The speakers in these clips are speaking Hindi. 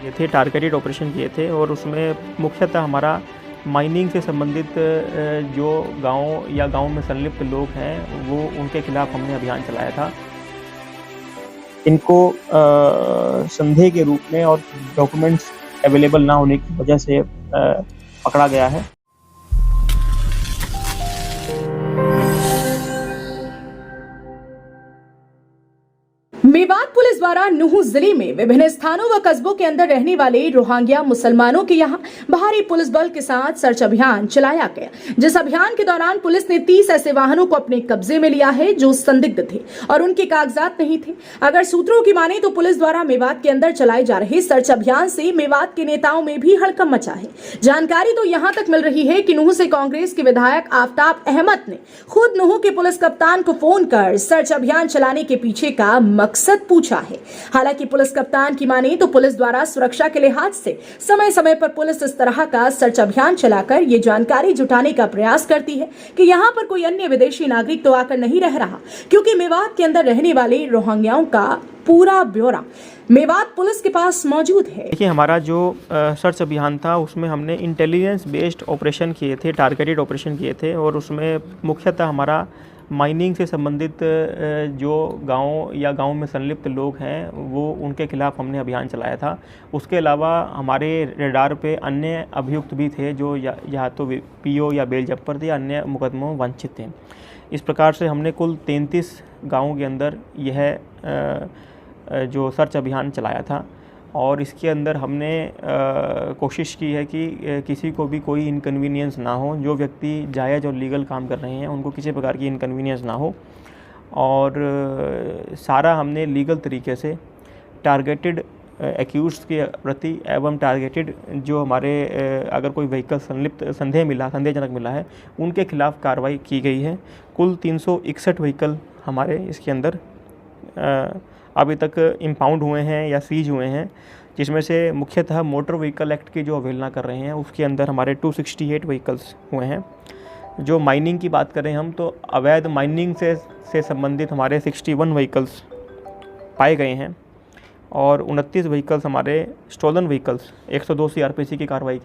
ये थे टारगेटेड ऑपरेशन किए थे और उसमें मुख्यतः हमारा माइनिंग से संबंधित जो गांव या गांव में संलिप्त लोग हैं वो उनके खिलाफ हमने अभियान चलाया था। इनको संदेह के रूप में और डॉक्यूमेंट्स अवेलेबल ना होने की वजह से पकड़ा गया है। मेवात पुलिस द्वारा नुहू जिले में विभिन्न स्थानों व कस्बों के अंदर रहने वाले रोहिंग्या मुसलमानों के यहां भारी पुलिस बल के साथ सर्च अभियान चलाया गया, जिस अभियान के दौरान पुलिस ने 30 ऐसे वाहनों को अपने कब्जे में लिया है जो संदिग्ध थे और उनके कागजात नहीं थे। अगर सूत्रों की माने तो पुलिस द्वारा मेवात के अंदर चलाए जा रहे सर्च अभियान से मेवात के नेताओं में भी हड़कंप मचा है। जानकारी तो यहाँ तक मिल रही है कि नुहू से कांग्रेस के विधायक आफ्ताब अहमद ने खुद नुहू के पुलिस कप्तान को फोन कर सर्च अभियान चलाने के पीछे का मकसद पूछा है। हालांकि पुलिस कप्तान की माने तो पुलिस द्वारा सुरक्षा के लिहाज से समय समय पर पुलिस इस तरह का सर्च अभियान चलाकर ये जानकारी जुटाने का प्रयास करती है कि यहाँ पर कोई अन्य विदेशी नागरिक तो आकर नहीं रह रहा, क्योंकि मेवात के अंदर रहने वाले रोहिंग्याओं का पूरा ब्यौरा मेवात पुलिस के पास मौजूद है। देखिए, हमारा जो सर्च अभियान था उसमें हमने इंटेलिजेंस बेस्ड ऑपरेशन किए थे, टारगेटेड ऑपरेशन किए थे और उसमें मुख्यतः हमारा माइनिंग से संबंधित जो गांव या गांव में संलिप्त लोग हैं वो उनके खिलाफ हमने अभियान चलाया था। उसके अलावा हमारे रेडार पे अन्य अभियुक्त भी थे जो या तो पीओ या बेल जब्बर थे या अन्य मुकदमों वंचित थे। इस प्रकार से हमने कुल 33 गाँवों के अंदर यह जो सर्च अभियान चलाया था और इसके अंदर हमने कोशिश की है कि किसी को भी कोई इनकन्वीनियंस ना हो। जो व्यक्ति जायज़ और लीगल काम कर रहे हैं उनको किसी प्रकार की इनकन्वीनियंस ना हो और सारा हमने लीगल तरीके से टारगेटेड एक्यूज्ड के प्रति एवं टारगेटेड जो हमारे अगर कोई व्हीकल संदेहजनक मिला है उनके खिलाफ कार्रवाई की गई है। कुल 361 व्हीकल हमारे इसके अंदर अभी तक इम्पाउंड हुए हैं या सीज हुए हैं, जिसमें से मुख्यतः मोटर व्हीकल एक्ट की जो अवहेलना कर रहे हैं उसके अंदर हमारे 268 व्हीकल्स हुए हैं। जो माइनिंग की बात करें हम तो अवैध माइनिंग से संबंधित हमारे 61 व्हीकल्स पाए गए हैं और 29 व्हीकल्स हमारे स्टोलन व्हीकल्स 102 CRPC की कार्रवाई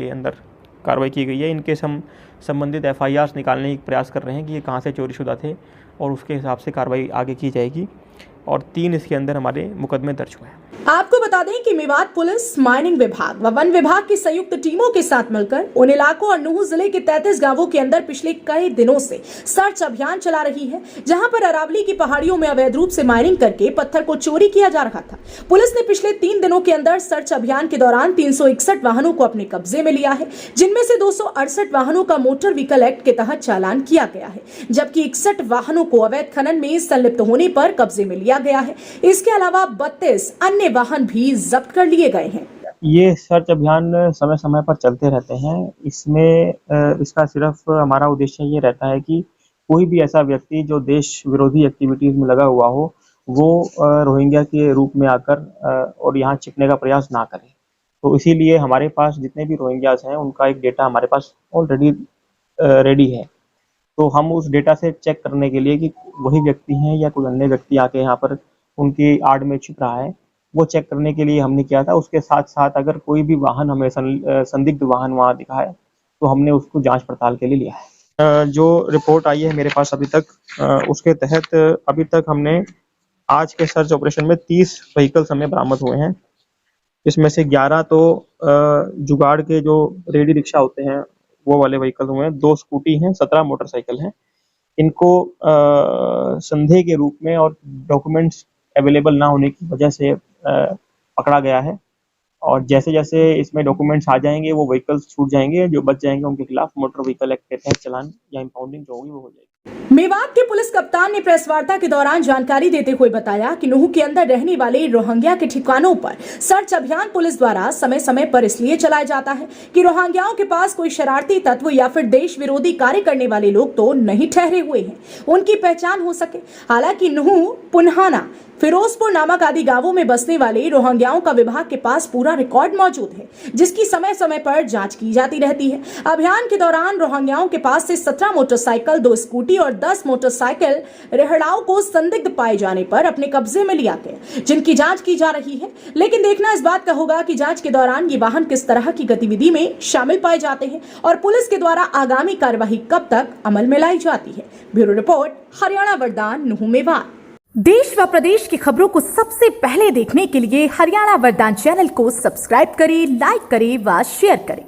की गई है। इनके संबंधित FIRs निकालने का प्रयास कर रहे हैं कि ये कहाँ से चोरीशुदा थे और उसके हिसाब से कार्रवाई आगे की जाएगी और 3 इसके अंदर हमारे मुकदमे दर्ज हुए हैं। आपको बता दें कि मेवात पुलिस, माइनिंग विभाग व वन विभाग की संयुक्त टीमों के साथ मिलकर उन इलाकों और नुहू जिले के 33 गांवों के अंदर पिछले कई दिनों से सर्च अभियान चला रही है, जहां पर अरावली की पहाड़ियों में अवैध रूप से माइनिंग करके पत्थर को चोरी किया जा रहा था। पुलिस ने पिछले 3 दिनों के अंदर सर्च अभियान के दौरान 361 वाहनों को अपने कब्जे में लिया है, जिनमें से 268 वाहनों का मोटर व्हीकल एक्ट के तहत चालान किया गया है, जबकि 61 वाहनों को अवैध खनन में संलिप्त होने पर कब्जे में लिया गया है। इसके अलावा 32 अन्य वाहन भी जब्त कर लिए गए हैं। ये सर्च अभियान समय समय पर चलते रहते हैं। इसमें इसका सिर्फ हमारा उद्देश्य ये रहता है कि कोई भी ऐसा व्यक्ति जो देश विरोधी एक्टिविटीज में लगा हुआ हो वो रोहिंग्या के रूप में आकर और यहाँ छिपने का प्रयास ना करे। तो इसीलिए हमारे पास जितने भी रोहिंग्यास हैं उनका एक डेटा हमारे पास ऑलरेडी रेडी है। तो हम उस डेटा से चेक करने के लिए कि वही व्यक्ति हैं या कोई अन्य व्यक्ति आके यहाँ पर उनकी आड़ में छिप रहा है, वो चेक करने के लिए हमने किया था। उसके साथ साथ अगर कोई भी वाहन हमें संदिग्ध वाहन वहाँ दिखा है तो हमने उसको जांच पड़ताल के लिए लिया है। जो रिपोर्ट आई है मेरे पास अभी तक उसके तहत अभी तक हमने आज के सर्च ऑपरेशन में 30 व्हीकल्स हमें बरामद हुए हैं। इसमें से 11 तो जुगाड़ के जो रेडी रिक्शा होते हैं वो वाले व्हीकल हुए हैं, 2 स्कूटी हैं, 17 मोटरसाइकिल हैं। इनको संदेह के रूप में और डॉक्यूमेंट्स अवेलेबल ना होने की वजह से पकड़ा गया है और जैसे जैसे इसमें डॉक्यूमेंट्स आ जाएंगे वो व्हीकल्स छूट जाएंगे, जो बच जाएंगे उनके खिलाफ मोटर व्हीकल एक्ट के तहत चालान या इम्पाउंडिंग जो होगी वो हो जाएगी। मेवात के पुलिस कप्तान ने प्रेस वार्ता के दौरान जानकारी देते हुए बताया कि नुहू के अंदर रहने वाले रोहिंग्या के ठिकानों पर सर्च अभियान पुलिस द्वारा समय समय पर इसलिए चलाया जाता है कि रोहिंग्याओं के पास कोई शरारती तत्व या फिर देश विरोधी कार्य करने वाले लोग तो नहीं ठहरे हुए हैं, उनकी पहचान हो सके। हालांकि नुहू, पुन्हाना, फिरोजपुर नामक आदि गांवों में बसने वाले रोहिंग्याओं का विभाग के पास पूरा रिकॉर्ड मौजूद है, जिसकी समय समय पर जांच की जाती रहती है। अभियान के दौरान रोहिंग्याओं के पास से 17 मोटरसाइकिल, 2 स्कूटी स्कूटी और 10 मोटरसाइकिल रेहड़ाओं को संदिग्ध पाए जाने पर अपने कब्जे में लिया गया, जिनकी जांच की जा रही है। लेकिन देखना इस बात का होगा कि जांच के दौरान ये वाहन किस तरह की गतिविधि में शामिल पाए जाते हैं और पुलिस के द्वारा आगामी कार्यवाही कब तक अमल में लाई जाती है। ब्यूरो रिपोर्ट, हरियाणा वरदान, नुहू मेवात। देश व प्रदेश की खबरों को सबसे पहले देखने के लिए हरियाणा वरदान चैनल को सब्सक्राइब करें, लाइक करें व शेयर करें।